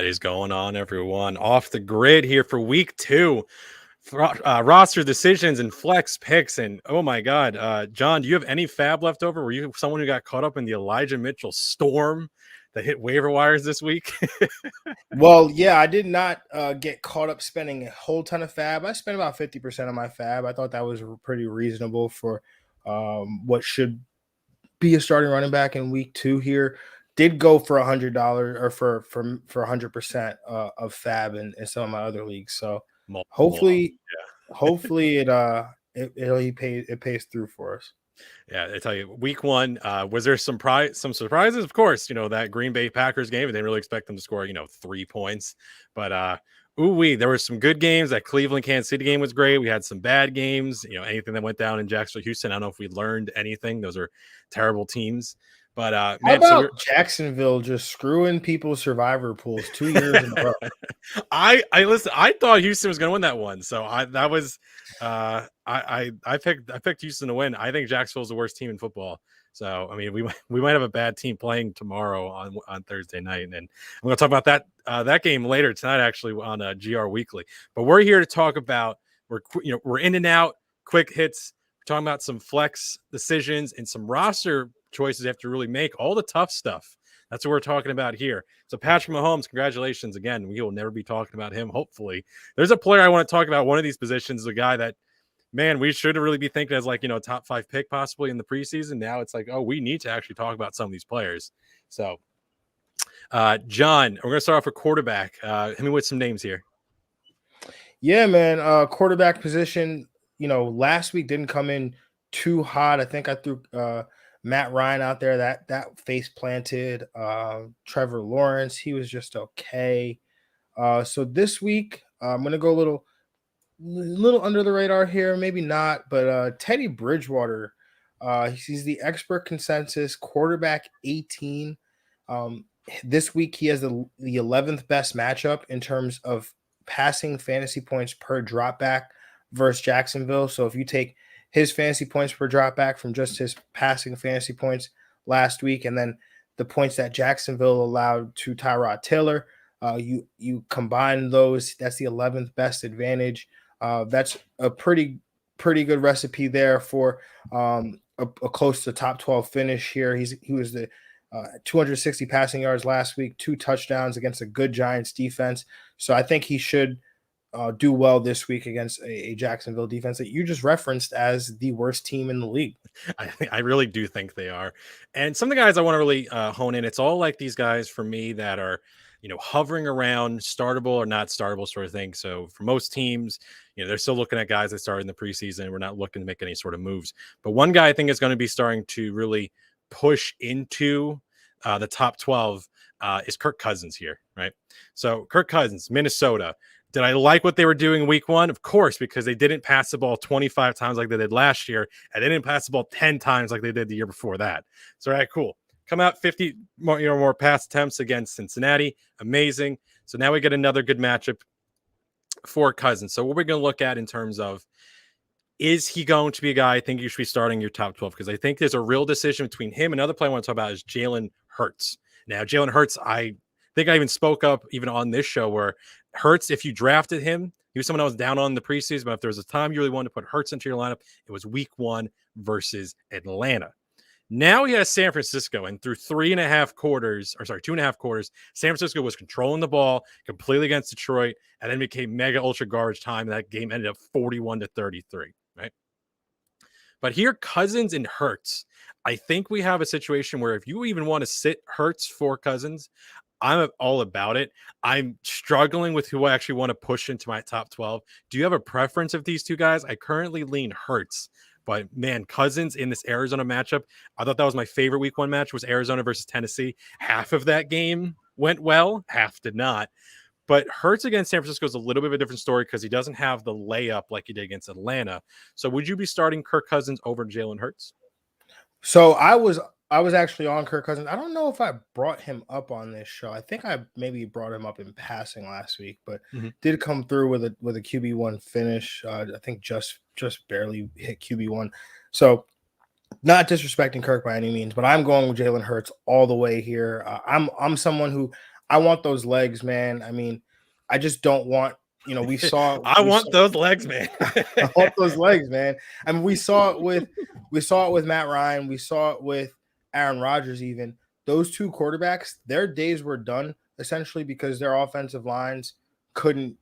What is going on, everyone? Off the grid here for week 2. Roster decisions and flex picks. And oh my God, John, do you have any fab left over? Were you someone who got caught up in the Elijah Mitchell storm that hit waiver wires this week? Well, yeah, I did not get caught up spending a whole ton of fab. I spent about 50% of my fab. I thought that was pretty reasonable for what should be a starting running back in week 2 here. Did go for $100 or for 100% of fab in some of my other leagues. So hopefully it pays through for us. Yeah, I tell you, week 1, was there some surprises? Of course, that Green Bay Packers game. I didn't really expect them to score, 3 points. But there were some good games. That Cleveland Kansas City game was great. We had some bad games. Anything that went down in Jacksonville, Houston. I don't know if we learned anything. Those are terrible teams. But man, how about Jacksonville just screwing people's survivor pools 2 years in a row? I thought Houston was going to win that one, so I picked Houston to win. I think Jacksonville's the worst team in football. So I mean, we might have a bad team playing tomorrow on Thursday night, and I'm going to talk about that game later tonight, actually, on GR Weekly. But we're here to talk about we're in and out, quick hits. We're talking about some flex decisions and some roster choices you have to really make, all the tough stuff. That's what we're talking about here. So Patrick Mahomes, congratulations again. We will never be talking about him, hopefully. There's a player I want to talk about. One of these positions, a guy that, man, we should really be thinking as top 5 pick possibly in the preseason. Now it's like, oh, we need to actually talk about some of these players. So John, we're going to start off with quarterback. Hit me with some names here. Yeah, man. Quarterback position, last week didn't come in too hot. I think I threw Matt Ryan out there that face planted. Trevor Lawrence, he was just okay. So this week I'm gonna go a little under the radar here, maybe not, but Teddy Bridgewater, he's the expert consensus quarterback 18. This week he has the 11th best matchup in terms of passing fantasy points per drop back versus Jacksonville. So if you take his fantasy points per drop back from just his passing fantasy points last week, and then the points that Jacksonville allowed to Tyrod Taylor, you combine those, that's the 11th best advantage. That's a pretty good recipe there for a close to top 12 finish here. He was the 260 passing yards last week, 2 touchdowns against a good Giants defense. So I think he should do well this week against a Jacksonville defense that you just referenced as the worst team in the league. I really do think they are. And some of the guys I want to really hone in, it's all like these guys for me that are, hovering around startable or not startable sort of thing. So for most teams, they're still looking at guys that started in the preseason. We're not looking to make any sort of moves. But one guy I think is going to be starting to really push into the top 12 is Kirk Cousins here, right? So Kirk Cousins, Minnesota. Did I like what they were doing week 1? Of course, because they didn't pass the ball 25 times like they did last year, and they didn't pass the ball 10 times like they did the year before that. So, all right, cool. Come out 50 more pass attempts against Cincinnati. Amazing. So now we get another good matchup for Cousins. So what we're going to look at in terms of, is he going to be a guy I think you should be starting your top 12? Because I think there's a real decision between him. Another player I want to talk about is Jalen Hurts. Now, Jalen Hurts, I think I even spoke up even on this show where Hurts, if you drafted him, he was someone I was down on in the preseason, but if there was a time you really wanted to put Hurts into your lineup, it was week 1 versus Atlanta. Now he has San Francisco, and through 2.5 quarters, San Francisco was controlling the ball completely against Detroit, and then became mega ultra garbage time. And that game ended up 41-33, right? But here, Cousins and Hurts, I think we have a situation where if you even want to sit Hurts for Cousins, I'm all about it. I'm struggling with who I actually want to push into my top 12. Do you have a preference of these two guys? I currently lean Hurts, but man, Cousins in this Arizona matchup, I thought that was my favorite week 1 match, was Arizona versus Tennessee. Half of that game went well, half did not. But Hurts against San Francisco is a little bit of a different story because he doesn't have the layup like he did against Atlanta. So would you be starting Kirk Cousins over Jalen Hurts? So I was actually on Kirk Cousins. I don't know if I brought him up on this show. I think I maybe brought him up in passing last week, but did come through with a QB1 finish. I think just barely hit QB1. So not disrespecting Kirk by any means, but I'm going with Jalen Hurts all the way here. I'm someone who I want those legs, man. I mean, I just don't want, we saw I want those legs, man. I want those legs, man. I mean, we saw it with Matt Ryan, we saw it with Aaron Rodgers even. Those two quarterbacks, their days were done essentially because their offensive lines could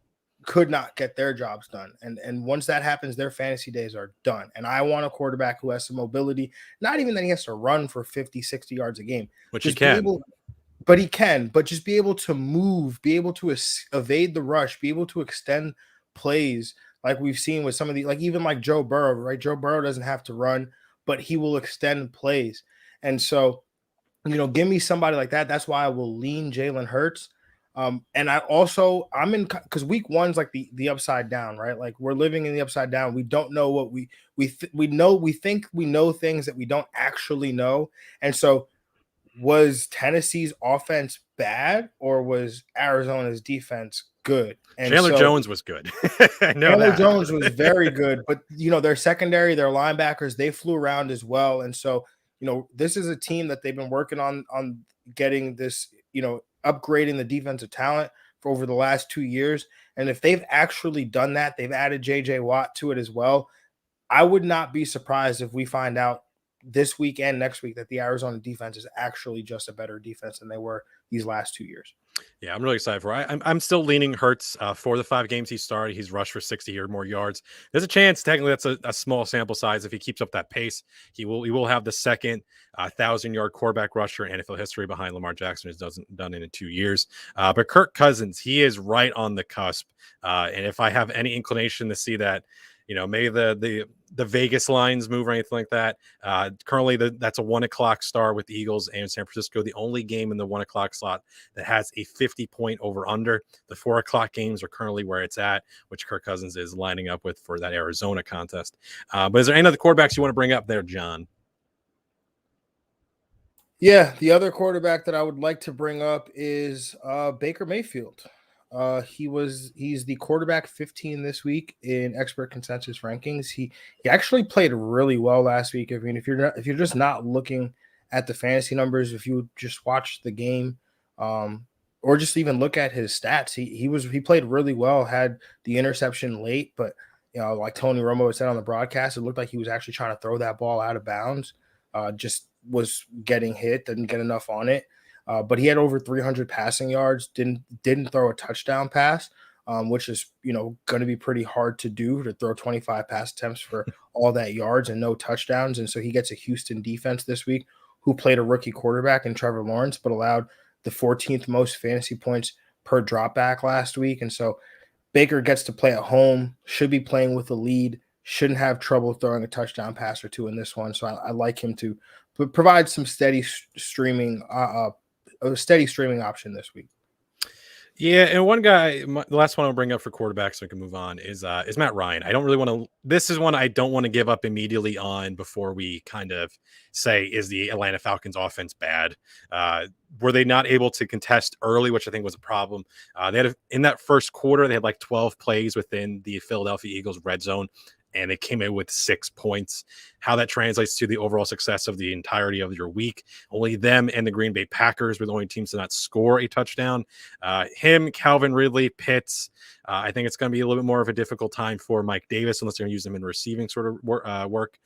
not get their jobs done. And once that happens, their fantasy days are done. And I want a quarterback who has some mobility, not even that he has to run for 50, 60 yards a game. Which just he can. But just be able to move, be able to evade the rush, be able to extend plays like we've seen with some of the, like even like Joe Burrow, right? Joe Burrow doesn't have to run, but he will extend plays. And so, give me somebody like that. That's why I will lean Jalen Hurts. And I'm in because week one's like the upside down, right? Like we're living in the upside down. We don't know what we think we know things that we don't actually know. And so was Tennessee's offense bad or was Arizona's defense good? And Chandler Jones was good. I know Chandler that. Jones was very good, but their secondary, their linebackers, they flew around as well. And so, this is a team that they've been working on getting this, upgrading the defensive talent for over the last 2 years. And if they've actually done that, they've added JJ Watt to it as well. I would not be surprised if we find out this week and next week that the Arizona defense is actually just a better defense than they were these last 2 years. Yeah, I'm really excited for it. I'm still leaning Hurts for the 5 games he started. He's rushed for 60 or more yards. There's a chance, technically, that's a small sample size. If he keeps up that pace, he will have the second 1,000-yard quarterback rusher in NFL history behind Lamar Jackson, who's done it in 2 years. But Kirk Cousins, he is right on the cusp. And if I have any inclination to see that, maybe the Vegas lines move or anything like that. Currently, that's a 1:00 star with the Eagles and San Francisco. The only game in the 1:00 slot that has a 50-point over under. The 4:00 games are currently where it's at, which Kirk Cousins is lining up with for that Arizona contest. But is there any other quarterbacks you want to bring up there, John? Yeah, the other quarterback that I would like to bring up is Baker Mayfield. He's the quarterback 15 this week in expert consensus rankings. He actually played really well last week. I mean, if you're just not looking at the fantasy numbers, if you just watch the game, or just even look at his stats, he played really well. Had the interception late, but like Tony Romo said on the broadcast, it looked like he was actually trying to throw that ball out of bounds. Just was getting hit, didn't get enough on it. But he had over 300 passing yards, didn't throw a touchdown pass, which is, going to be pretty hard to do, to throw 25 pass attempts for all that yards and no touchdowns. And so he gets a Houston defense this week who played a rookie quarterback in Trevor Lawrence, but allowed the 14th most fantasy points per dropback last week. And so Baker gets to play at home, should be playing with a lead, shouldn't have trouble throwing a touchdown pass or two in this one. So I like him to provide some steady streaming option this week. Yeah, and one guy, the last one I'll bring up for quarterbacks so we can move on is Matt Ryan. I don't really want to. This is one I don't want to give up immediately on before we kind of say, is the Atlanta Falcons offense bad? Were they not able to contest early, which I think was a problem? They had in that first quarter, they had like 12 plays within the Philadelphia Eagles red zone, and it came in with 6 points. How that translates to the overall success of the entirety of your week. Only them and the Green Bay Packers were the only teams to not score a touchdown. Him, Calvin Ridley, Pitts. I think it's going to be a little bit more of a difficult time for Mike Davis unless they're going to use them in receiving sort of work.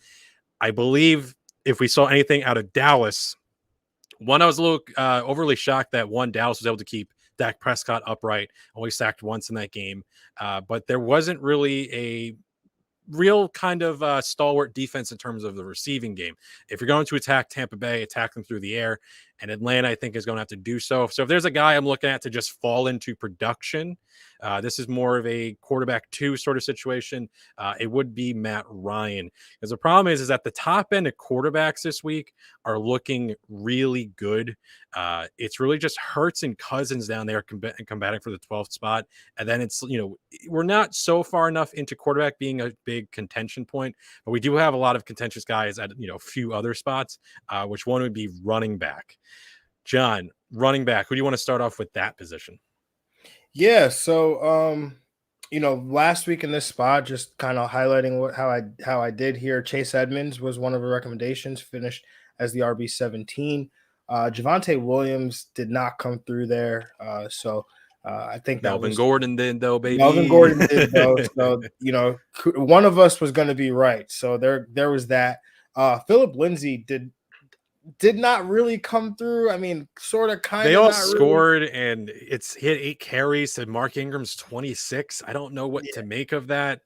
I believe if we saw anything out of Dallas, I was a little overly shocked that Dallas was able to keep Dak Prescott upright, only sacked once in that game. But there wasn't really a real kind of stalwart defense in terms of the receiving game. If you're going to attack Tampa Bay, attack them through the air, and Atlanta, I think, is going to have to do so. So if there's a guy I'm looking at to just fall into production, this is more of a quarterback 2 sort of situation. It would be Matt Ryan. Because the problem is that the top end of quarterbacks this week are looking really good. It's really just Hurts and Cousins down there combating for the 12th spot. And then it's, we're not so far enough into quarterback being a big contention point, but we do have a lot of contentious guys at, a few other spots, which one would be running back. John, running back, who do you want to start off with that position? Yeah, so last week in this spot, just kind of highlighting how I did here. Chase Edmonds was one of the recommendations, finished as the RB17. Javonte Williams did not come through there. So I think that Melvin was Gordon did, though, baby. Melvin Gordon did, though. So, one of us was going to be right. So there was that. Philip Lindsay did not really come through. I mean, sort of, kind of. They all not scored, really. and it's hit 8 carries to Mark Ingram's 26. I don't know what to make of that.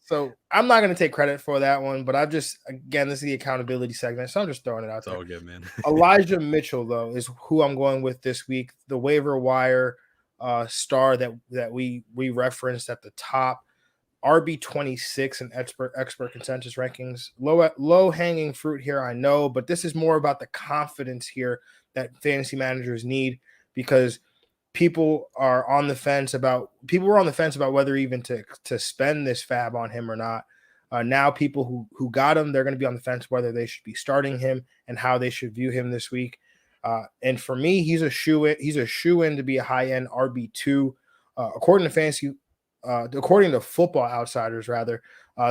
So I'm not going to take credit for that one, but this is the accountability segment, so I'm just throwing it out there. It's all good, man. Elijah Mitchell, though, is who I'm going with this week. The waiver wire star that we referenced at the top. RB26 and expert consensus rankings. Low hanging fruit here, I know, but this is more about the confidence here that fantasy managers need, because people were on the fence about whether even to spend this fab on him or not. Now people who got him, they're going to be on the fence whether they should be starting him and how they should view him this week. And for me, he's a shoe-in. He's a shoe-in to be a high-end RB2. According to Football Outsiders, rather,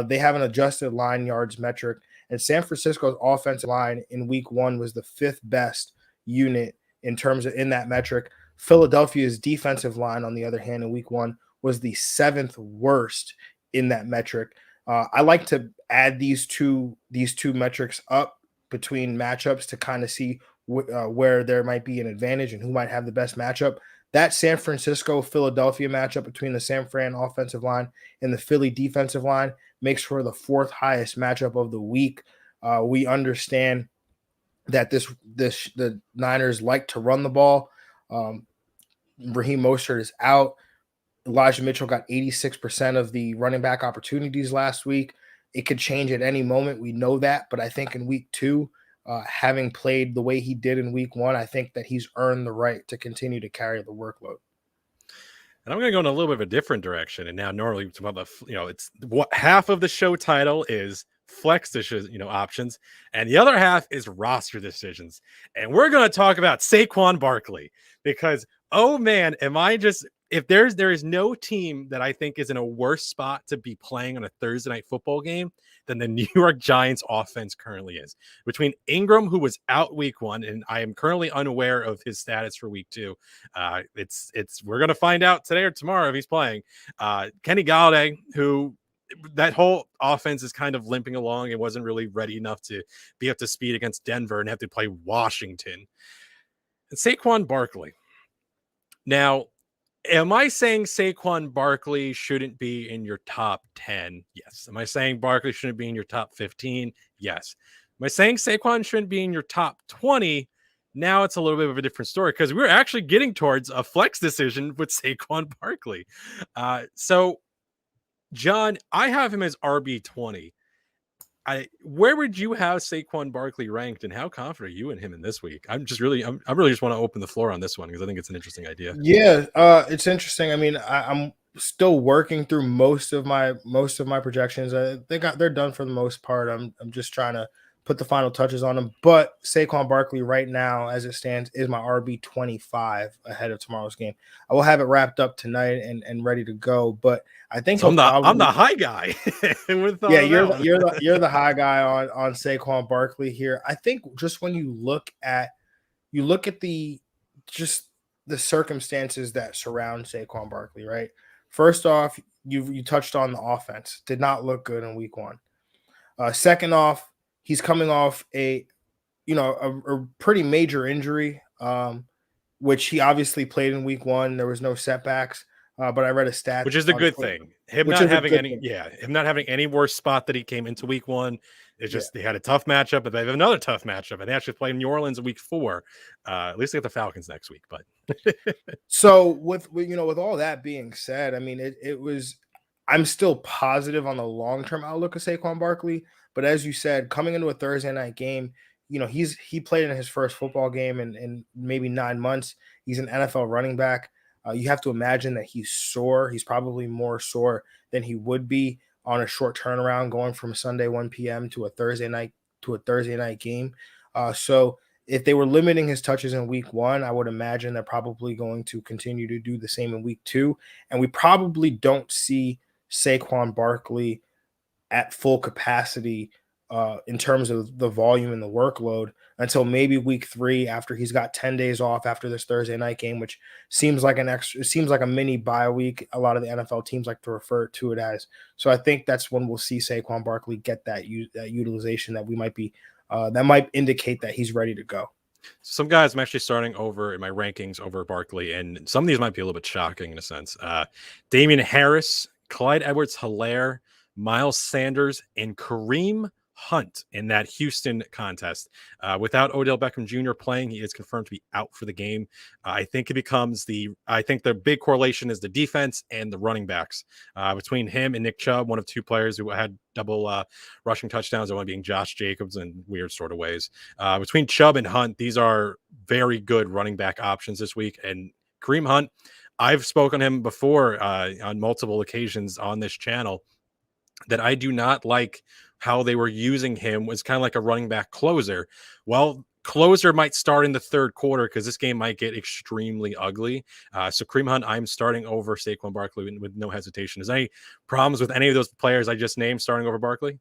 they have an adjusted line yards metric, and San Francisco's offensive line in week 1 was the 5th best unit in that metric. Philadelphia's defensive line, on the other hand, in week 1 was the 7th worst in that metric. I like to add these two metrics up between matchups to kind of see where there might be an advantage and who might have the best matchup. That San Francisco-Philadelphia matchup between the San Fran offensive line and the Philly defensive line makes for the 4th highest matchup of the week. We understand that the Niners like to run the ball. Raheem Mostert is out. Elijah Mitchell got 86% of the running back opportunities last week. It could change at any moment. We know that, but I think in week 2, having played the way he did in week 1, I think that he's earned the right to continue to carry the workload. And I'm going to go in a little bit of a different direction. And now, normally, it's what half of the show title is flex options, and the other half is roster decisions. And we're going to talk about Saquon Barkley, because, oh man, if there is no team that I think is in a worse spot to be playing on a Thursday night football game than the New York Giants offense currently is. Between Ingram, who was out week 1, and I am currently unaware of his status for week 2. We're going to find out today or tomorrow if he's playing. Kenny Golladay, who that whole offense is kind of limping along and wasn't really ready enough to be up to speed against Denver and have to play Washington. And Saquon Barkley. Now, am I saying Saquon Barkley shouldn't be in your top 10? Yes. Am I saying Barkley shouldn't be in your top 15? Yes. Am I saying Saquon shouldn't be in your top 20? Now it's a little bit of a different story, because we're actually getting towards a flex decision with Saquon Barkley. So, John, I have him as RB20. Where would you have Saquon Barkley ranked, and how confident are you in him in this week? I really just want to open the floor on this one, because I think it's an interesting idea. Yeah, it's interesting. I mean, I'm still working through most of my projections. They're done for the most part. I'm just trying to put the final touches on them. But Saquon Barkley right now, as it stands, is my RB25 ahead of tomorrow's game. I will have it wrapped up tonight and ready to go. But I think I'm the high guy. You're the high guy on Saquon Barkley here. I think just when you look at the circumstances that surround Saquon Barkley, right? First off, you touched on the offense. Did not look good in week 1. Second off, he's coming off a pretty major injury, which he obviously played in week 1. There was no setbacks. But I read a stat, which is a good thing. Him not having any worse spot that he came into week 1. It's just they had a tough matchup, but they have another tough matchup, and they actually play New Orleans in week 4. At least they get the Falcons next week. But so with all that being said, I mean, I'm still positive on the long-term outlook of Saquon Barkley. But as you said, coming into a Thursday night game, he played in his first football game in maybe 9 months. He's an NFL running back. You have to imagine that he's sore. He's probably more sore than he would be on a short turnaround going from Sunday 1 p.m. to a Thursday night game. So if they were limiting his touches in week 1, I would imagine they're probably going to continue to do the same in week 2. And we probably don't see Saquon Barkley at full capacity in terms of the volume and the workload until maybe week 3 after he's got 10 days off after this Thursday night game, which seems like it seems like a mini bye week. A lot of the NFL teams like to refer to it as. So I think that's when we'll see Saquon Barkley get that utilization that we might be that might indicate that he's ready to go. Some guys I'm actually starting over in my rankings over Barkley, and some of these might be a little bit shocking in a sense. Damian Harris, Clyde Edwards-Helaire, Miles Sanders, and Kareem Hunt in that Houston contest. Without Odell Beckham Jr. playing, he is confirmed to be out for the game. I think the big correlation is the defense and the running backs. Between him and Nick Chubb, one of 2 players who had double rushing touchdowns, the one being Josh Jacobs in weird sort of ways. Between Chubb and Hunt, these are very good running back options this week. And Kareem Hunt, I've spoken to him before on multiple occasions on this channel that I do not like how they were using him was kind of like a running back closer. Well, closer might start in the 3rd quarter because this game might get extremely ugly. So Kareem Hunt, I'm starting over Saquon Barkley with no hesitation. Is there any problems with any of those players I just named starting over Barkley?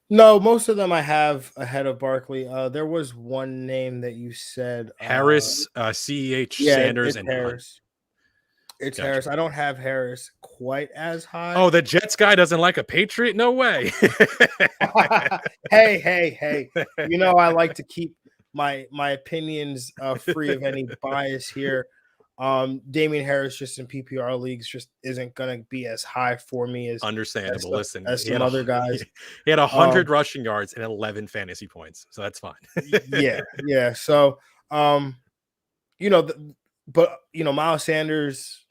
No, most of them I have ahead of Barkley. There was one name that you said. Harris, CEH, yeah, Sanders, and Harris. Hunt. It's gotcha. Harris. I don't have Harris quite as high. Oh, the Jets guy doesn't like a Patriot? No way. Hey. You know, I like to keep my opinions free of any bias here. Damian Harris just in PPR leagues just isn't going to be as high for me as understandable. Listen, as some other guys. He had 100 rushing yards and 11 fantasy points, so that's fine. yeah. So, Miles Sanders,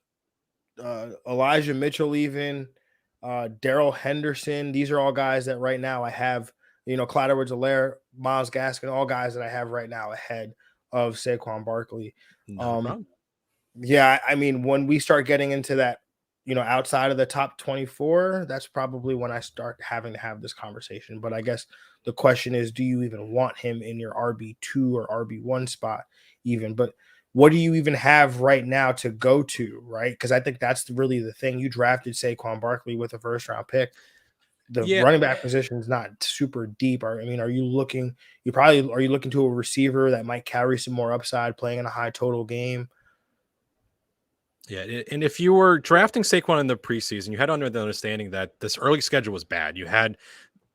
Elijah Mitchell, even Darrell Henderson. These are all guys that right now I have. Clyde Edwards-Helaire, Myles Gaskin, all guys that I have right now ahead of Saquon Barkley. Yeah, I mean, when we start getting into that, outside of the top 24, that's probably when I start having to have this conversation. But I guess the question is, do you even want him in your RB2 or RB1 spot even? But what do you even have right now to go to, right? Because I think that's really the thing. You drafted Saquon Barkley with a 1st-round pick. The running back position is not super deep. Are you looking to a receiver that might carry some more upside playing in a high total game? Yeah, and if you were drafting Saquon in the preseason, you had under the understanding that this early schedule was bad. You had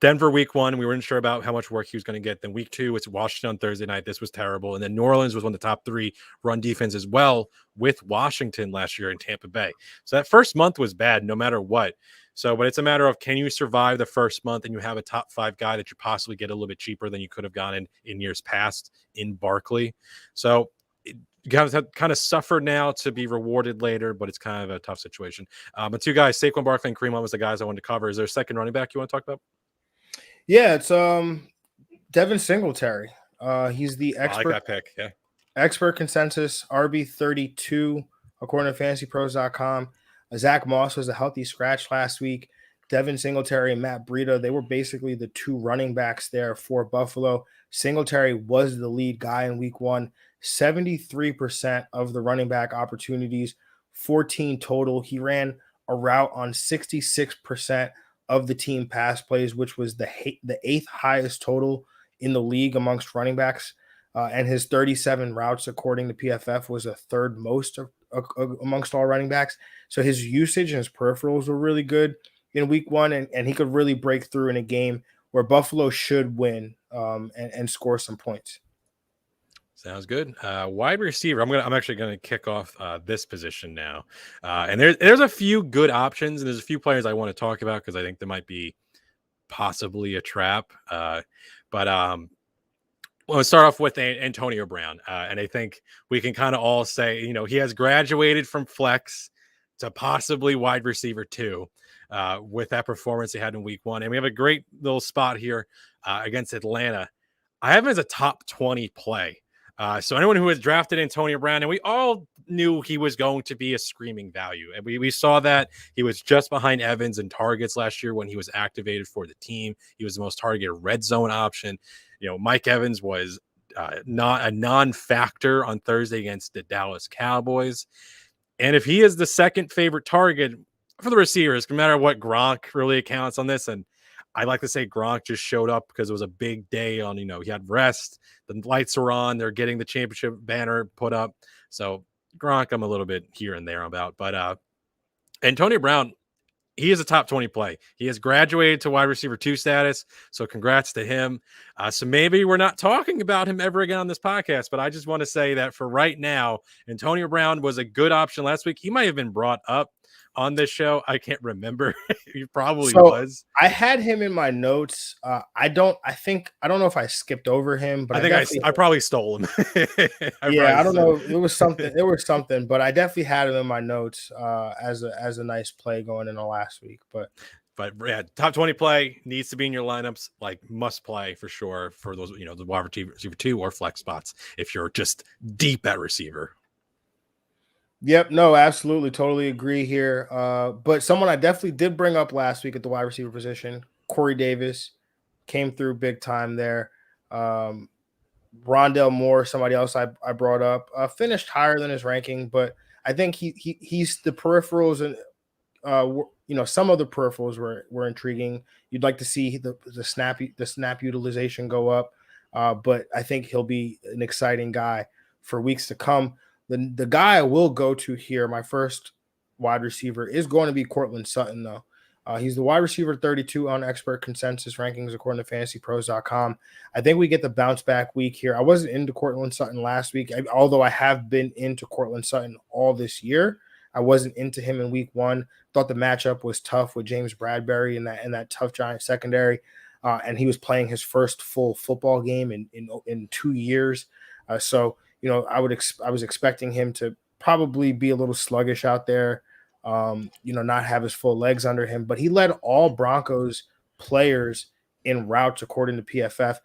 Denver week 1, we weren't sure about how much work he was going to get. Then week 2, it's Washington on Thursday night. This was terrible. And then New Orleans was one of the top 3 run defense as well with Washington last year in Tampa Bay. So that first month was bad no matter what. So, but it's a matter of, can you survive the first month and you have a top 5 guy that you possibly get a little bit cheaper than you could have gotten in years past in Barkley. So you guys have kind of suffered now to be rewarded later, but it's kind of a tough situation. But 2 guys, Saquon Barkley and Kareem Hunt was the guys I wanted to cover. Is there a second running back you want to talk about? Yeah, it's Devin Singletary. He's the expert. I like that pick. Yeah, expert consensus RB32 according to FantasyPros.com. Zach Moss was a healthy scratch last week. Devin Singletary and Matt Breida, they were basically the 2 running backs there for Buffalo. Singletary was the lead guy in week 1. 73% of the running back opportunities, 14 total. He ran a route on 66% of the team pass plays, which was the 8th highest total in the league amongst running backs. And his 37 routes, according to PFF, was a 3rd most amongst all running backs. So his usage and his peripherals were really good in week 1, and he could really break through in a game where Buffalo should win and score some points. Sounds good. Wide receiver. I'm actually gonna kick off this position now. And there's a few good options, and there's a few players I want to talk about because I think there might be possibly a trap. Well, let's start off with Antonio Brown. And I think we can kind of all say, he has graduated from flex to possibly wide receiver 2 with that performance he had in week 1. And we have a great little spot here against Atlanta. I have him as a top 20 play. So anyone who has drafted Antonio Brown, and we all knew he was going to be a screaming value. And we saw that he was just behind Evans in targets last year when he was activated for the team. He was the most targeted red zone option. Mike Evans was not a non-factor on Thursday against the Dallas Cowboys. And if he is the second favorite target for the receivers, no matter what Gronk really accounts on this, and I like to say Gronk just showed up because it was a big day on, he had rest, the lights were on, they're getting the championship banner put up. So Gronk, I'm a little bit here and there about, but Antonio Brown, he is a top 20 play. He has graduated to wide receiver 2 status. So congrats to him. So maybe we're not talking about him ever again on this podcast, but I just want to say that for right now, Antonio Brown was a good option last week. He might have been brought up on this show. I can't remember. He probably was. I had him in my notes. I don't know if I skipped over him, but I probably stole him. I don't know. It was something, but I definitely had him in my notes as a nice play going into last week. But yeah, top 20 play needs to be in your lineups, like must play for sure for those, the wide receiver 2 or flex spots if you're just deep at receiver. Yep, no, absolutely, totally agree here. But someone I definitely did bring up last week at the wide receiver position, Corey Davis, came through big time there. Rondell Moore, somebody else I brought up, finished higher than his ranking, but I think he's the peripherals and some of the peripherals were intriguing. You'd like to see the snap utilization go up, but I think he'll be an exciting guy for weeks to come. The guy I will go to here, my first wide receiver, is going to be Cortland Sutton, though. He's the wide receiver 32 on expert consensus rankings according to fantasypros.com. I think we get the bounce back week here. I wasn't into Cortland Sutton last week, although I have been into Cortland Sutton all this year. I wasn't into him in week 1. Thought the matchup was tough with James Bradbury in that tough Giant secondary, and he was playing his first full football game in 2 years. So I was expecting him to probably be a little sluggish out there, not have his full legs under him, but he led all Broncos players in routes according to PFF.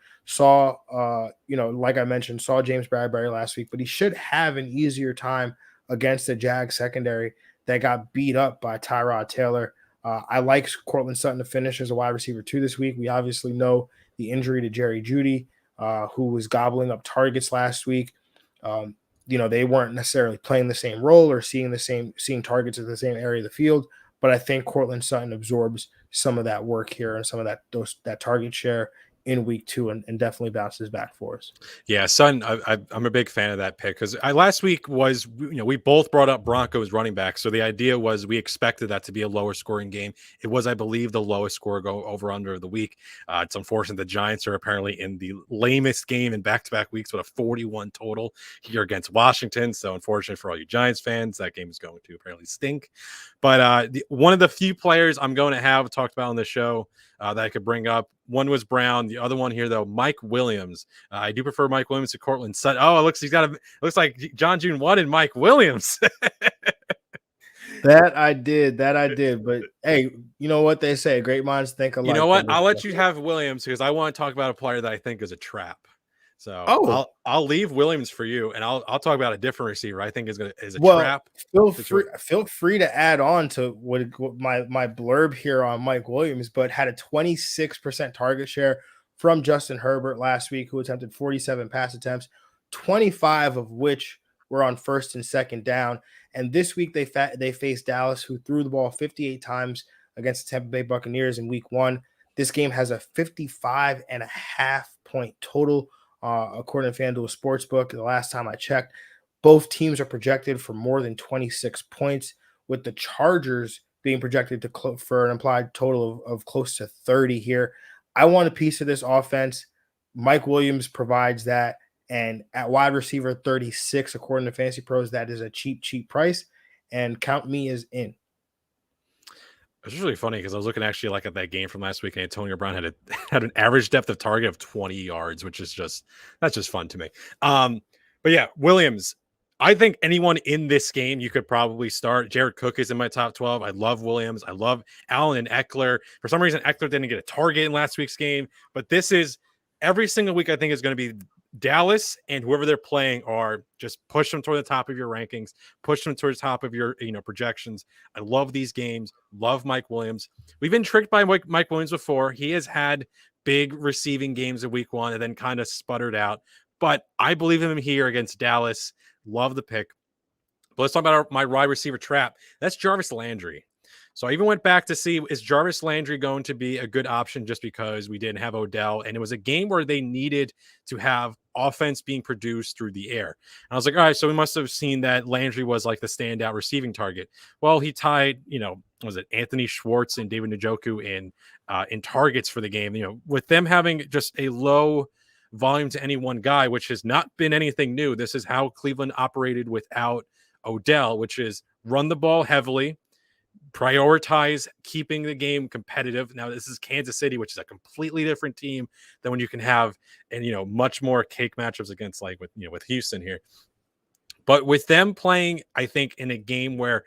Like I mentioned, saw James Bradbury last week, but he should have an easier time against the Jags secondary that got beat up by Tyrod Taylor. I like Cortland Sutton to finish as a wide receiver 2 this week. We obviously know the injury to Jerry Jeudy, who was gobbling up targets last week. They weren't necessarily playing the same role or seeing targets in the same area of the field, but I think Cortland Sutton absorbs some of that work here and some of that target share in week 2 and definitely bounces back for us. Yeah, Sutton, I'm a big fan of that pick because last week was, we both brought up Broncos running back. So the idea was we expected that to be a lower scoring game. It was, I believe, the lowest score go over under of the week. It's unfortunate the Giants are apparently in the lamest game in back-to-back weeks with a 41 total here against Washington. So unfortunate for all you Giants fans, that game is going to apparently stink. But one of the few players I'm going to have talked about on the show that I could bring up. One was Brown. The other one here, though, Mike Williams. I do prefer Mike Williams to Cortland Sutton. Oh, it looks like John June wanted Mike Williams. That I did. But hey, you know what they say? Great minds think alike. You know what? I'll let you have Williams because I want to talk about a player that I think is a trap. So I'll leave Williams for you, and I'll talk about a different receiver I think is a trap. Feel free to add on to what my blurb here on Mike Williams, but had a 26% target share from Justin Herbert last week, who attempted 47 pass attempts, 25 of which were on first and second down. And this week they faced Dallas, who threw the ball 58 times against the Tampa Bay Buccaneers in week 1. This game has a 55.5 point total. According to FanDuel Sportsbook, the last time I checked, both teams are projected for more than 26 points, with the Chargers being projected for an implied total of close to 30 here. I want a piece of this offense. Mike Williams provides that, and at wide receiver 36, according to Fantasy Pros, that is a cheap price, and count me as in. It's really funny because I was looking actually at that game from last week, and Antonio Brown had an average depth of target of 20 yards, which is that's just fun to me. But yeah, Williams. I think anyone in this game you could probably start. Jared Cook is in my top 12. I love Williams. I love Allen and Eckler. For some reason, Eckler didn't get a target in last week's game, but this is every single week. I think is going to be Dallas and whoever they're playing are just push them toward the top of your rankings, push them towards the top of your projections. I love these games. Love Mike Williams. We've been tricked by Mike Williams before. He has had big receiving games in week 1 and then kind of sputtered out. But I believe in him here against Dallas. Love the pick. But let's talk about my wide receiver trap. That's Jarvis Landry. So I even went back to see, is Jarvis Landry going to be a good option just because we didn't have Odell? And it was a game where they needed to have offense being produced through the air. And I was like, all right, so we must have seen that Landry was like the standout receiving target. Well, he tied, was it Anthony Schwartz and David Njoku in targets for the game, with them having just a low volume to any one guy, which has not been anything new. This is how Cleveland operated without Odell, which is run the ball heavily, prioritize keeping the game competitive. Now, this is Kansas City, which is a completely different team than when you can have, and much more cake matchups against like with Houston here. But with them playing, I think in a game where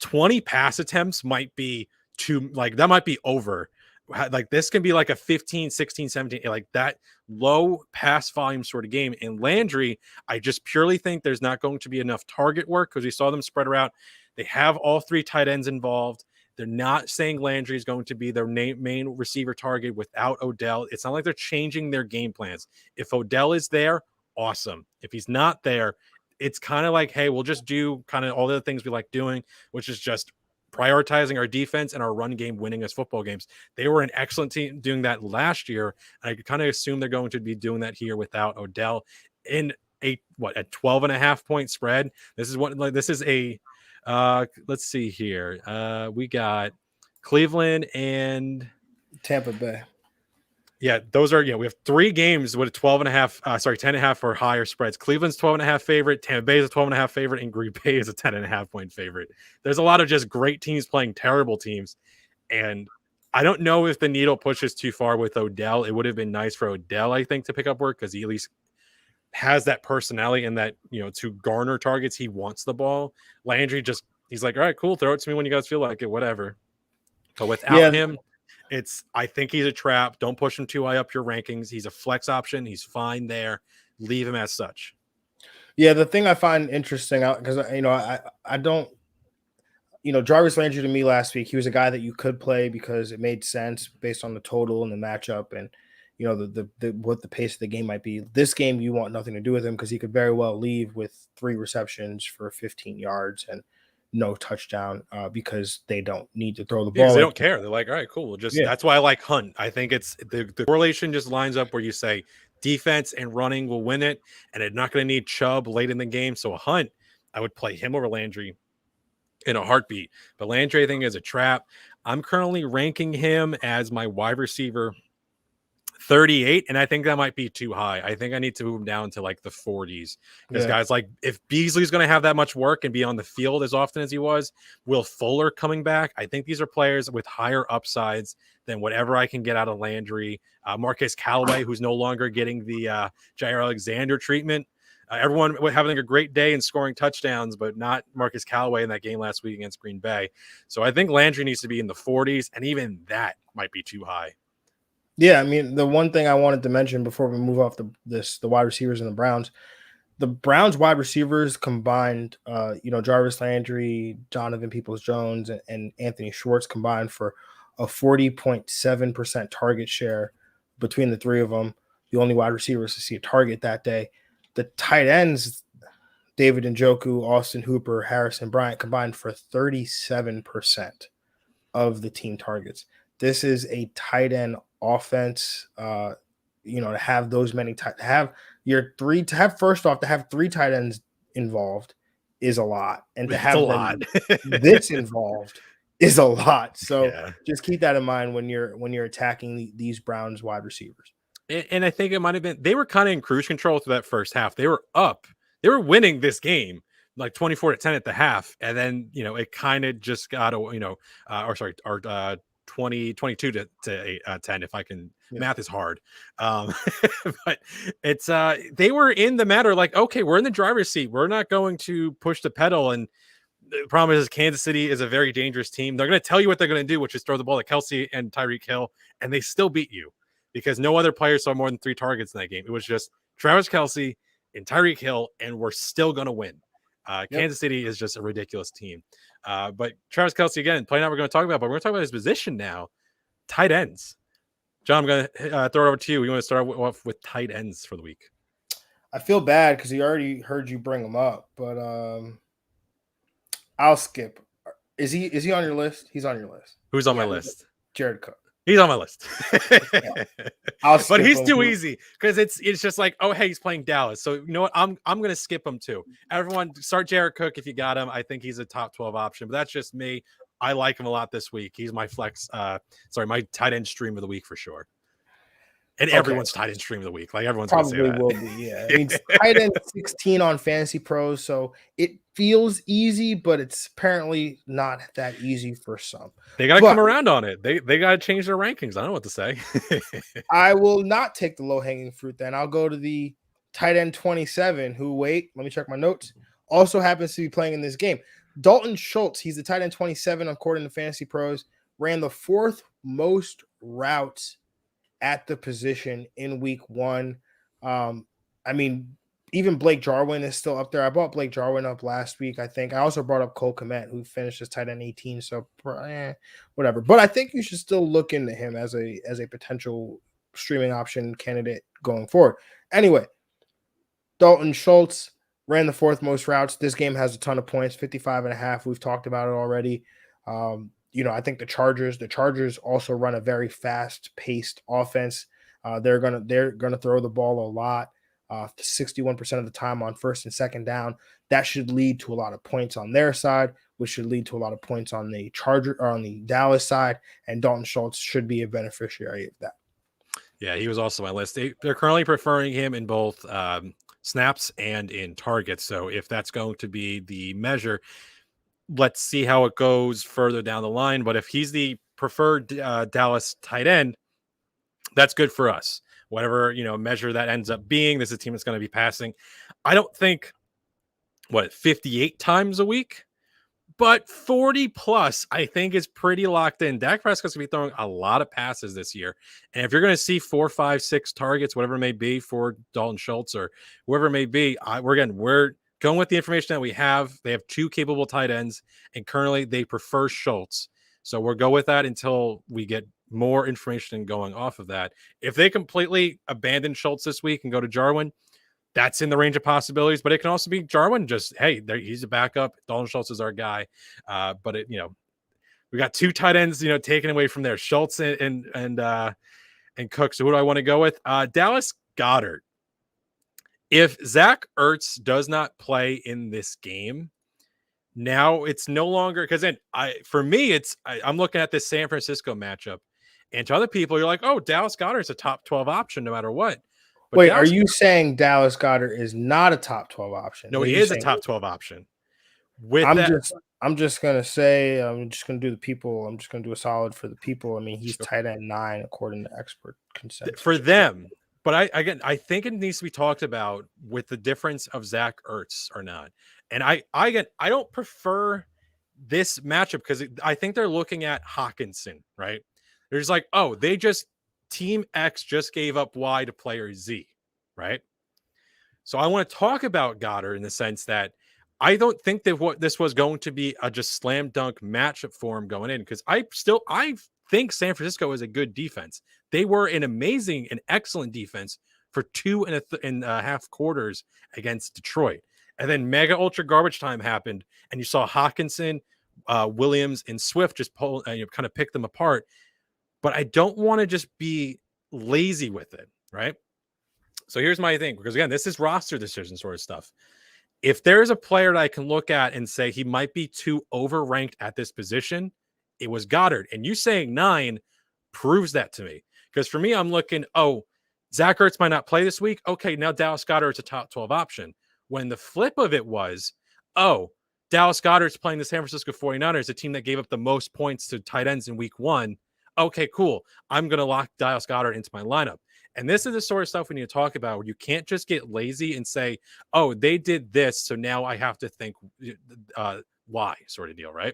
20 pass attempts might be too, like that might be over. Like this can be like a 15, 16, 17, like that low pass volume sort of game. And Landry, I just purely think there's not going to be enough target work because we saw them spread around. They have all three tight ends involved. They're not saying Landry is going to be their main receiver target without Odell. It's not like they're changing their game plans. If Odell is there, awesome. If he's not there, it's kind of like, hey, we'll just do kind of all the things we like doing, which is just prioritizing our defense and our run game, winning us football games. They were an excellent team doing that last year. And I kind of assume they're going to be doing that here without Odell in a 12.5-point spread. This is a let's see here. We got Cleveland and Tampa Bay. Yeah, those are, we have 3 games with a 10.5 or higher spreads. Cleveland's 12.5 favorite, Tampa Bay is a 12.5 favorite, and Green Bay is a 10.5 point favorite. There's a lot of just great teams playing terrible teams. And I don't know if the needle pushes too far with Odell. It would have been nice for Odell, I think, to pick up work because he at least has that personality and that, to garner targets. He wants the ball. Landry he's like, all right, cool. Throw it to me when you guys feel like it, whatever. But without him, I think he's a trap. Don't push him too high up your rankings. He's a flex option. He's fine there. Leave him as such. Yeah, the thing I find interesting, because I don't, Jarvis Landry to me last week, he was a guy that you could play because it made sense based on the total and the matchup and what the pace of the game might be. This game, you want nothing to do with him because he could very well leave with 3 receptions for 15 yards and no touchdown because they don't need to throw the ball. They don't care. They're like, all right, cool. That's why I like Hunt. I think it's the correlation just lines up where you say defense and running will win it, and it's not going to need Chubb late in the game. So a Hunt, I would play him over Landry in a heartbeat. But Landry, I think, is a trap. I'm currently ranking him as my wide receiver 38, and I think that might be too high. I think I need to move him down to like the 40s because guys like, if Beasley's going to have that much work and be on the field as often as he was, Will Fuller coming back, I think these are players with higher upsides than whatever I can get out of Landry. Marquez Callaway, who's no longer getting the Jair Alexander treatment. Everyone having a great day and scoring touchdowns, but not Marcus Callaway in that game last week against Green Bay. So I think Landry needs to be in the 40s, and even that might be too high. Yeah, I mean, the one thing I wanted to mention before we move off the wide receivers and the Browns wide receivers combined, Jarvis Landry, Donovan Peoples-Jones, and Anthony Schwartz combined for a 40.7% target share between the 3 of them. The only wide receivers to see a target that day. The tight ends, David Njoku, Austin Hooper, Harrison Bryant combined for 37% of the team targets. This is a tight end offense, to have those many to have 3 tight ends involved is a lot, and to have this involved is a lot. So just keep that in mind when you're attacking these Browns wide receivers. And I think it might have been, they were kind of in cruise control through that first half. They were up, they were winning this game like 24-10 at the half, and then it kind of just got 22 to 10, if I can. Math is hard. But it's they were in the matter like, okay, we're in the driver's seat, we're not going to push the pedal. And the problem is Kansas City is a very dangerous team. They're going to tell you what they're going to do, which is throw the ball to Kelsey and Tyreek Hill, and they still beat you because no other player saw more than 3 targets in that game. It was just Travis Kelsey and Tyreek Hill, and we're still going to win. Kansas City is just a ridiculous team. But Travis Kelsey, again, play now we're going to talk about, but we're going to talk about his position now. Tight ends. John, I'm going to throw it over to you. We want to start off with tight ends for the week. I feel bad because he already heard you bring them up, but I'll skip Is he on your list? He's on your list. Who's on my list? Jared Cook. He's on my list. I'll but skip he's him. too easy because it's just like, oh, hey, he's playing Dallas. So you know what? I'm gonna skip him too. Everyone start Jared Cook if you got him. I think he's a top 12 option, but that's just me. I like him a lot this week. He's my flex, my tight end stream of the week for sure. And everyone's tight end stream of the week. Like everyone's probably gonna say that. will be, yeah. I mean, tight end 16 on Fantasy Pros, so it feels easy, but it's apparently not that easy for some. They gotta come around on it. They gotta change their rankings. I don't know what to say. I will not take the low-hanging fruit then. I'll go to the tight end 27, who, wait, let me check my notes, also happens to be playing in this game. Dalton Schultz, he's the tight end 27 according to Fantasy Pros, ran the 4th most routes at the position in week 1. I mean, even Blake Jarwin is still up there. I brought Blake Jarwin up last week, I think. I also brought up Cole Kmet, who finished as tight end 18, so whatever. But I think you should still look into him as a potential streaming option candidate going forward. Anyway, Dalton Schultz ran the 4th most routes. This game has a ton of points, 55.5. We've talked about it already. I think the Chargers also run a very fast-paced offense. They're gonna throw the ball a lot, 61% of the time on 1st and 2nd down. That should lead to a lot of points on their side, which should lead to a lot of points on the Dallas side. And Dalton Schultz should be a beneficiary of that. Yeah, he was also on my list. They're currently preferring him in both snaps and in targets. So if that's going to be the measure, let's see how it goes further down the line. But if he's the preferred Dallas tight end, that's good for us. Whatever, measure that ends up being, this is a team that's going to be passing. I don't think, 58 times a week, but 40 plus, I think is pretty locked in. Dak Prescott's going to be throwing a lot of passes this year. And if you're going to see 4, 5, 6 targets, whatever it may be for Dalton Schultz or whoever it may be, we're going with the information that we have. They have 2 capable tight ends, and currently they prefer Schultz. So we'll go with that until we get more information going off of that. If they completely abandon Schultz this week and go to Jarwin, that's in the range of possibilities. But it can also be Jarwin just, hey, he's a backup. Dalton Schultz is our guy. But we got 2 tight ends, taken away from there, Schultz and Cook. So who do I want to go with? Dallas Goddard. If Zach Ertz does not play in this game, now it's no longer, because then I'm looking at this San Francisco matchup, and to other people, you're like, oh, Dallas Goddard's a top 12 option no matter what. But wait, are you saying Dallas Goddard is not a top 12 option? No, he is a top 12 option. I'm just gonna say, I'm just gonna do the people. I'm just gonna do a solid for the people. I mean, he's tight end 9 according to expert consensus for them. But I think it needs to be talked about with the difference of Zach Ertz or not. And I don't prefer this matchup because I think they're looking at Hawkinson, right? They're just like, oh, Team X just gave up Y to player Z, right? So I want to talk about Goddard in the sense that I don't think that this was going to be a just slam dunk matchup for him going in, because I think San Francisco is a good defense. They were an amazing and excellent defense for 2.5 quarters against Detroit. And then mega ultra garbage time happened, and you saw Hawkinson, Williams, and Swift just kind of pick them apart. But I don't want to just be lazy with it, right? So here's my thing, because again, this is roster decision sort of stuff. If there's a player that I can look at and say he might be too overranked at this position, it was Goddard. And you saying 9 proves that to me. Because for me, I'm looking, Zach Ertz might not play this week. Okay, now Dallas Goddard's a top 12 option. When the flip of it was, Dallas Goddard's playing the San Francisco 49ers, a team that gave up the most points to tight ends in week 1. Okay, cool. I'm going to lock Dallas Goddard into my lineup. And this is the sort of stuff we need to talk about, where you can't just get lazy and say, oh, they did this, so now I have to think why sort of deal, right?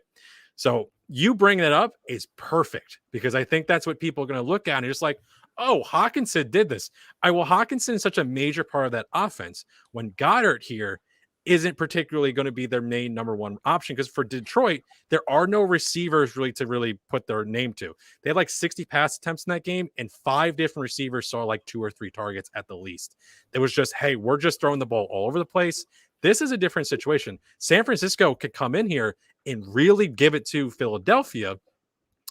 So you bring that up is perfect, because I think that's what people are going to look at and just like, oh, Hawkinson did this. Hawkinson is such a major part of that offense, when Goddard here isn't particularly going to be their main number 1 option, because for Detroit, there are no receivers to put their name to. They had like 60 pass attempts in that game, and 5 different receivers saw like 2 or 3 targets at the least. It was just, hey, we're just throwing the ball all over the place. This is a different situation. San Francisco could come in here and really give it to Philadelphia,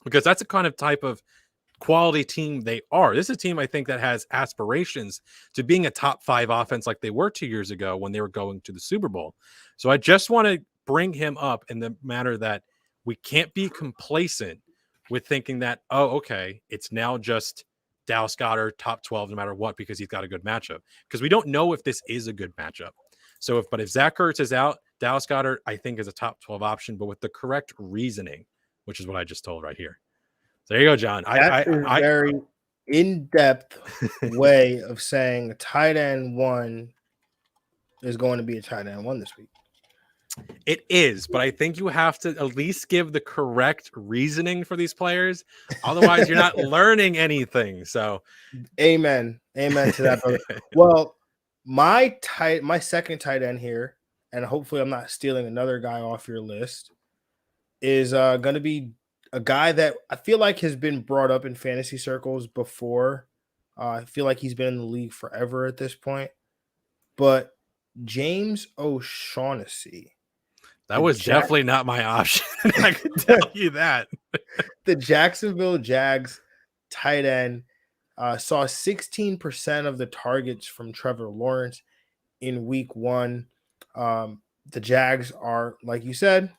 because that's a kind of type of quality team they are. This is a team, I think, that has aspirations to being a top 5 offense like they were 2 years ago when they were going to the Super Bowl. So I just want to bring him up in the matter that we can't be complacent with thinking that, oh, okay, it's now just Dallas Goddard top 12 no matter what because he's got a good matchup. Because we don't know if this is a good matchup. So if Zach Ertz is out, Dallas Goddard, I think, is a top 12 option, but with the correct reasoning, which is what I just told right here. So there you go, John. That's a very in-depth way of saying a tight end 1 is going to be a tight end 1 this week. It is, but I think you have to at least give the correct reasoning for these players. Otherwise, you're not learning anything. So, amen to that, brother. Well, my second tight end here, and hopefully I'm not stealing another guy off your list, is going to be a guy that I feel like has been brought up in fantasy circles before. I feel like he's been in the league forever at this point, but James O'Shaughnessy. That was definitely not my option. I can tell you that. The Jacksonville Jags tight end saw 16% of the targets from Trevor Lawrence in week 1. The Jags are, like you said,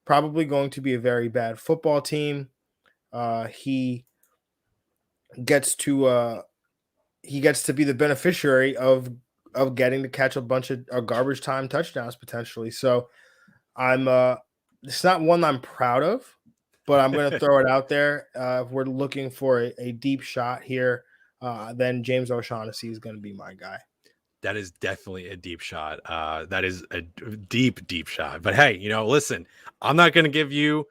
probably going to be a very bad football team. He gets to be the beneficiary of getting to catch a bunch of garbage time touchdowns potentially. So it's not one I'm proud of, but I'm going to throw it out there. If we're looking for a deep shot here, then James O'Shaughnessy is going to be my guy. That is definitely a deep shot. That is a deep shot. But hey, listen, I'm not going to give you,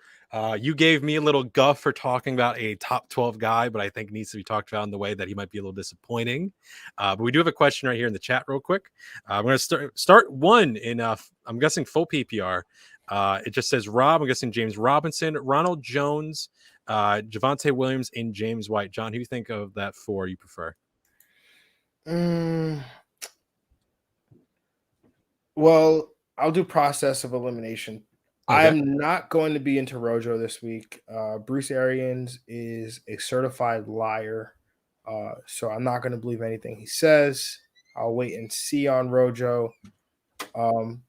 you gave me a little guff for talking about a top 12 guy, but I think needs to be talked about in the way that he might be a little disappointing. But we do have a question right here in the chat real quick. I'm going to start one in, I'm guessing full PPR. It just says Rob, I'm guessing James Robinson, Ronald Jones, Javonte Williams, and James White. John, who do you think of that 4 you prefer? Well, I'll do process of elimination. Okay. I'm not going to be into Rojo this week. Bruce Arians is a certified liar, so I'm not going to believe anything he says. I'll wait and see on Rojo.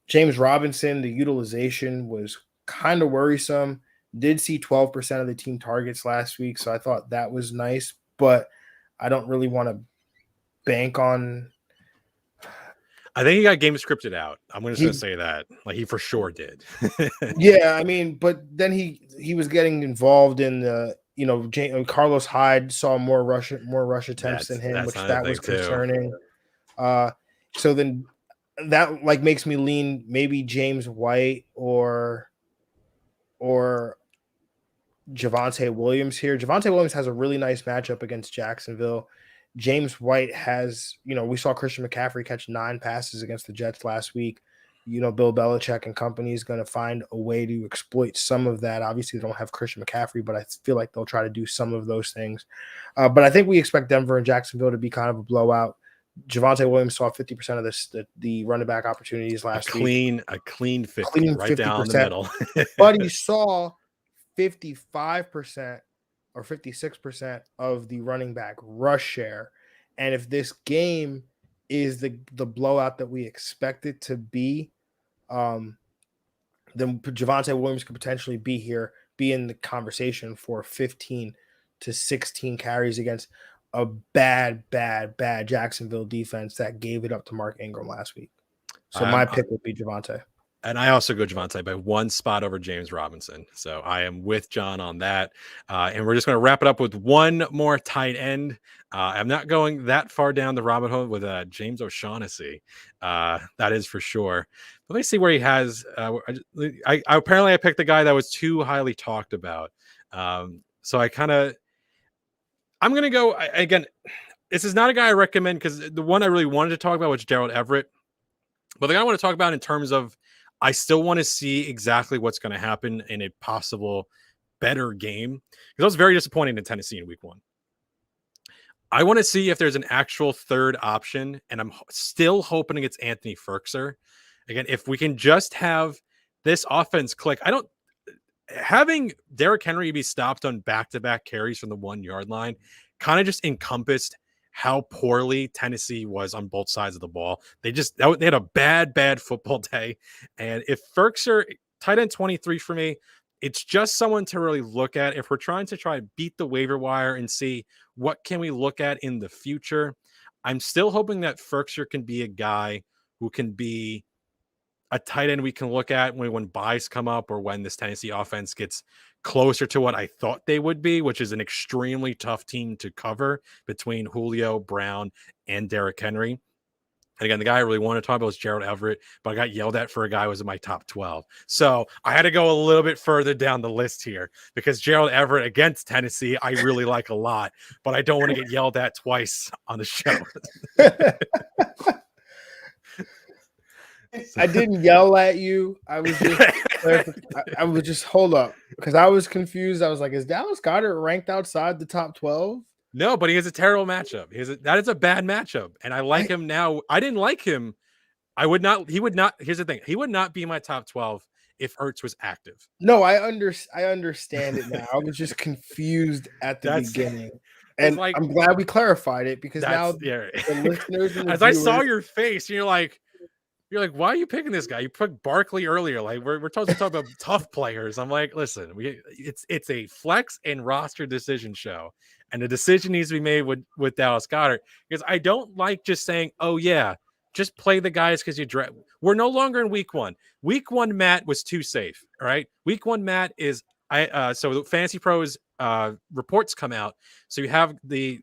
James Robinson, the utilization was kind of worrisome. Did see 12% of the team targets last week, so I thought that was nice, but I don't really want to bank on. I think he got game scripted out. I'm just going to say that. Like, he for sure did. Yeah, I mean, but then he was getting involved in the, Carlos Hyde saw more rush attempts than him, which that was concerning. So then that makes me lean maybe James White or Javonte Williams here. Javonte Williams has a really nice matchup against Jacksonville. James White has, we saw Christian McCaffrey catch 9 passes against the Jets last week. Bill Belichick and company is going to find a way to exploit some of that. Obviously, they don't have Christian McCaffrey, but I feel like they'll try to do some of those things. But I think we expect Denver and Jacksonville to be kind of a blowout. Javonte Williams saw 50% of the running back opportunities last week. A clean 50, right 50%, down the middle. But he saw 55% or 56% of the running back rush share. And if this game is the blowout that we expect it to be, then Javonte Williams could potentially be in the conversation for 15 to 16 carries against a bad Jacksonville defense that gave it up to Mark Ingram last week. So my pick would be Javonte. And I also go Javonte by 1 spot over James Robinson. So I am with John on that. And we're just going to wrap it up with one more tight end. I'm not going that far down the rabbit hole with James O'Shaughnessy. That is for sure. Let me see where he has. Apparently I picked the guy that was too highly talked about. So I'm going to go again. This is not a guy I recommend because the one I really wanted to talk about was Gerald Everett. But the guy I want to talk about in terms of I still want to see exactly what's going to happen in a possible better game. Because I was very disappointed in Tennessee in week 1. I want to see if there's an actual third option, and I'm still hoping it's Anthony Ferkser. Again, if we can just have this offense click, having Derrick Henry be stopped on back-to-back carries from the 1 yard line kind of just encompassed how poorly Tennessee was on both sides of the ball. They had a bad football day. And if Firkser, tight end 23 for me, it's just someone to really look at. If we're trying to beat the waiver wire and see what can we look at in the future, I'm still hoping that Firkser can be a guy who can be a tight end we can look at when buys come up or when this Tennessee offense gets closer to what I thought they would be, which is an extremely tough team to cover between Julio, Brown, and Derrick Henry. And again, the guy I really want to talk about was Gerald Everett, but I got yelled at for a guy who was in my top 12. So I had to go a little bit further down the list here because Gerald Everett against Tennessee, I really like a lot, but I don't want to get yelled at twice on the show. I didn't yell at you. I was just hold up because I was confused. I was like, is Dallas Goddard ranked outside the top 12? No, but he has a terrible matchup. That is a bad matchup. And I like him now. I didn't like him. He would not. Here's the thing. He would not be my top 12 if Hurts was active. No, I understand it now. I was just confused at the beginning. And like, I'm glad we clarified it because now the listeners and the as I saw your face, you're like, why are you picking this guy? You picked Barkley earlier. Like we're supposed to talk about tough players. I'm like, listen, it's a flex and roster decision show, and the decision needs to be made with Dallas Goddard because I don't like just saying, oh yeah, just play the guys because you draft. We're no longer in week 1. Week 1 Matt was too safe. All right, week 1 Matt is so the Fantasy Pros reports come out. So you have the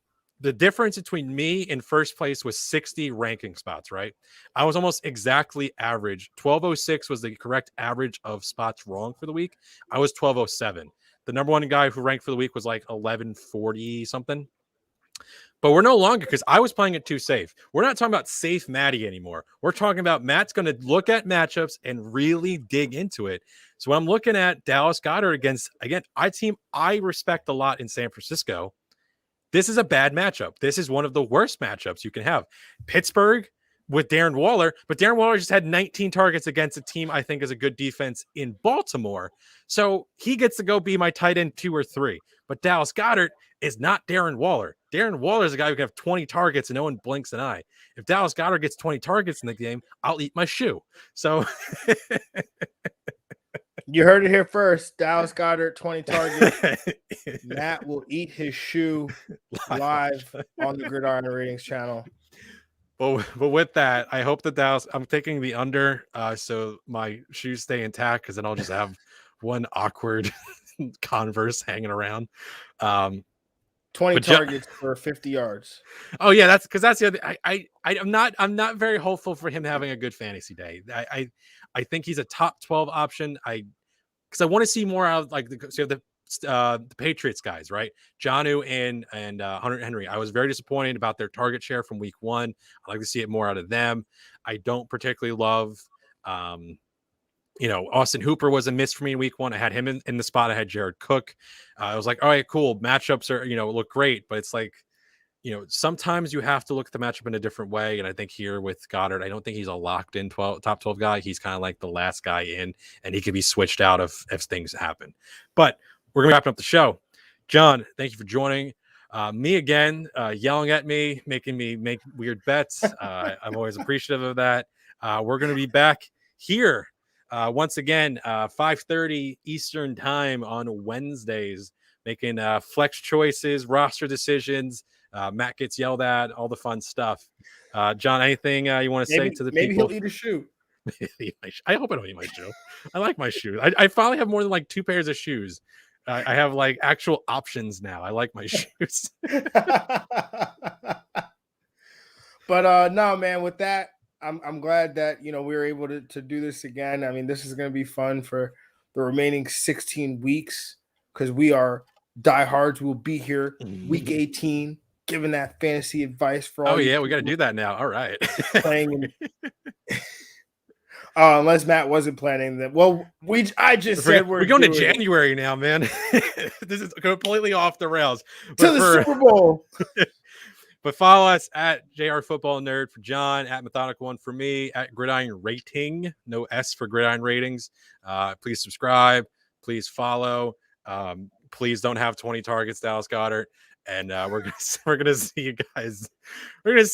difference between me in first place was 60 ranking spots, right? I was almost exactly average. 1206 was the correct average of spots wrong for the week. I was 1207. The number one guy who ranked for the week was like 1140 something. But we're no longer, because I was playing it too safe. We're not talking about safe Matty anymore. We're talking about Matt's going to look at matchups and really dig into it. So when I'm looking at Dallas Goddard against, again, a team I respect a lot in San Francisco, this is a bad matchup. This is one of the worst matchups you can have. Pittsburgh with Darren Waller, but Darren Waller just had 19 targets against a team I think is a good defense in Baltimore. So he gets to go be my tight end 2 or 3. But Dallas Goddard is not Darren Waller. Darren Waller is a guy who can have 20 targets and no one blinks an eye. If Dallas Goddard gets 20 targets in the game, I'll eat my shoe. So you heard it here first. Dallas Goddard, 20 targets. Matt will eat his shoe live on the Gridiron Ratings channel. But with that, I hope that Dallas, I'm taking the under so my shoes stay intact because then I'll just have one awkward Converse hanging around. 20 targets for 50 yards. Oh yeah, that's because that's the other. I'm not very hopeful for him having a good fantasy day. I think he's a top 12 option. Because I want to see more out of like the Patriots guys, right? Jonnu and Hunter Henry. I was very disappointed about their target share from week 1. I'd like to see it more out of them. I don't particularly love Austin Hooper was a miss for me in week 1. I had him in the spot. I had Jared Cook. I was like, all right, cool. Matchups are, look great, but it's like, sometimes you have to look at the matchup in a different way. And I think here with Goddard, I don't think he's a locked in top 12 guy. He's kind of like the last guy in, and he could be switched out if things happen. But we're going to wrap up the show. John, thank you for joining me again, yelling at me, making me make weird bets. I'm always appreciative of that. We're going to be back here once again, 5:30 Eastern time on Wednesdays, making flex choices, roster decisions. Matt gets yelled at, all the fun stuff. John, anything you want to say to the people? Maybe he'll eat a shoe. I hope I don't eat my shoe. I like my shoes. I finally have more than like 2 pairs of shoes. I have like actual options now. I like my shoes. But no, man, with that, I'm glad that, we were able to do this again. I mean, this is going to be fun for the remaining 16 weeks because we are diehards. We'll be here week 18, giving that fantasy advice for all. Oh yeah, we got to do that now. All right. Playing unless Matt wasn't planning that. Well, I just said we're going to January now, man. This is completely off the rails. To the Super Bowl. But follow us at JR Football Nerd for John, at Methodical One for me, at Gridiron Rating, no S for Gridiron Ratings. Please subscribe. Please follow. Please don't have 20 targets, Dallas Goddard. And we're gonna see you guys. We're gonna see